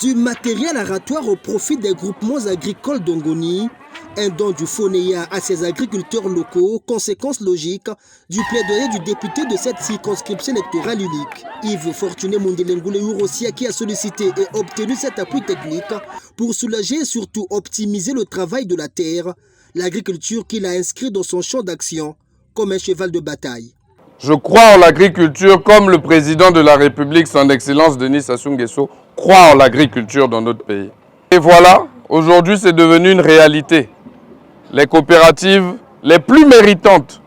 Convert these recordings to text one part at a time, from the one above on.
Du matériel aratoire au profit des groupements agricoles d'Ongoni, un don du FONEA à ses agriculteurs locaux, conséquence logique du plaidoyer du député de cette circonscription électorale unique. Yves Fortuné Mondelengoule Urossia qui a sollicité et obtenu cet appui technique pour soulager et surtout optimiser le travail de la terre, l'agriculture qu'il a inscrit dans son champ d'action comme un cheval de bataille. Je crois en l'agriculture comme le président de la République, son Excellence Denis Sassou Nguesso, croit en l'agriculture dans notre pays. Et voilà, aujourd'hui c'est devenu une réalité. Les coopératives les plus méritantes,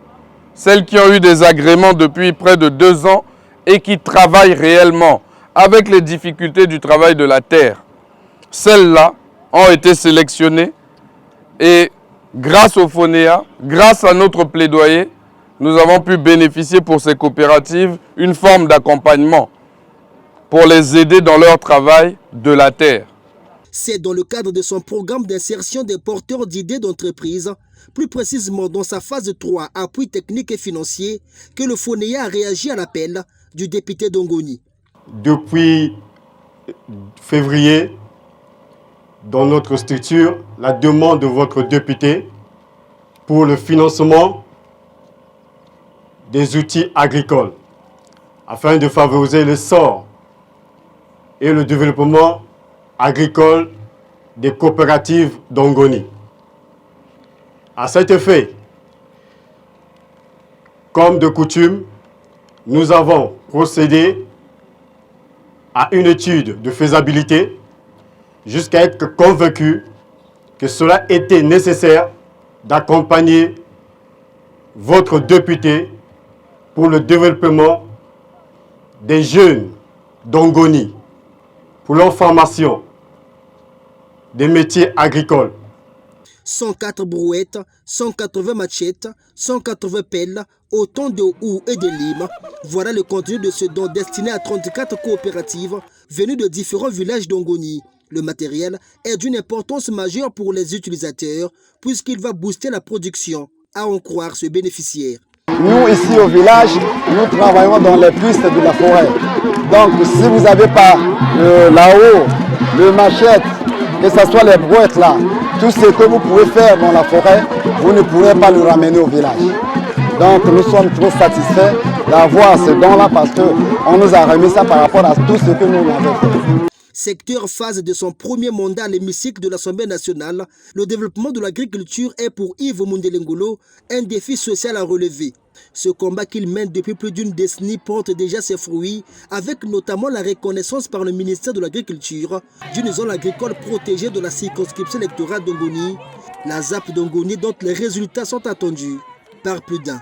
celles qui ont eu des agréments depuis près de 2 ans et qui travaillent réellement avec les difficultés du travail de la terre, celles-là ont été sélectionnées et grâce au FONEA, grâce à notre plaidoyer, nous avons pu bénéficier pour ces coopératives une forme d'accompagnement pour les aider dans leur travail de la terre. C'est dans le cadre de son programme d'insertion des porteurs d'idées d'entreprise, plus précisément dans sa phase 3, appui technique et financier, que le FONEA a réagi à l'appel du député d'Ongoni. Depuis février, dans notre structure, la demande de votre député pour le financement des outils agricoles afin de favoriser l'essor et le développement agricole des coopératives d'Ongoni. À cet effet, comme de coutume, nous avons procédé à une étude de faisabilité jusqu'à être convaincus que cela était nécessaire d'accompagner votre député pour le développement des jeunes d'Ongoni, pour leur formation des métiers agricoles. 104 brouettes, 180 machettes, 180 pelles, autant de houes et de limes. Voilà le contenu de ce don destiné à 34 coopératives venues de différents villages d'Ongoni. Le matériel est d'une importance majeure pour les utilisateurs puisqu'il va booster la production, à en croire ce bénéficiaire. Nous, ici au village, nous travaillons dans les pistes de la forêt. Donc, si vous n'avez pas là-haut, le machette, que ce soit les brouettes là, tout ce que vous pouvez faire dans la forêt, vous ne pourrez pas le ramener au village. Donc, nous sommes trop satisfaits d'avoir ce don-là parce qu'on nous a remis ça par rapport à tout ce que nous avons fait. Secteur phase de son premier mandat à l'hémicycle de l'Assemblée nationale, le développement de l'agriculture est pour Yves Mondelengoule un défi social à relever. Ce combat qu'il mène depuis plus d'une décennie porte déjà ses fruits, avec notamment la reconnaissance par le ministère de l'Agriculture d'une zone agricole protégée de la circonscription électorale d'Ongoni, la ZAP d'Ongoni, dont les résultats sont attendus par plus d'un.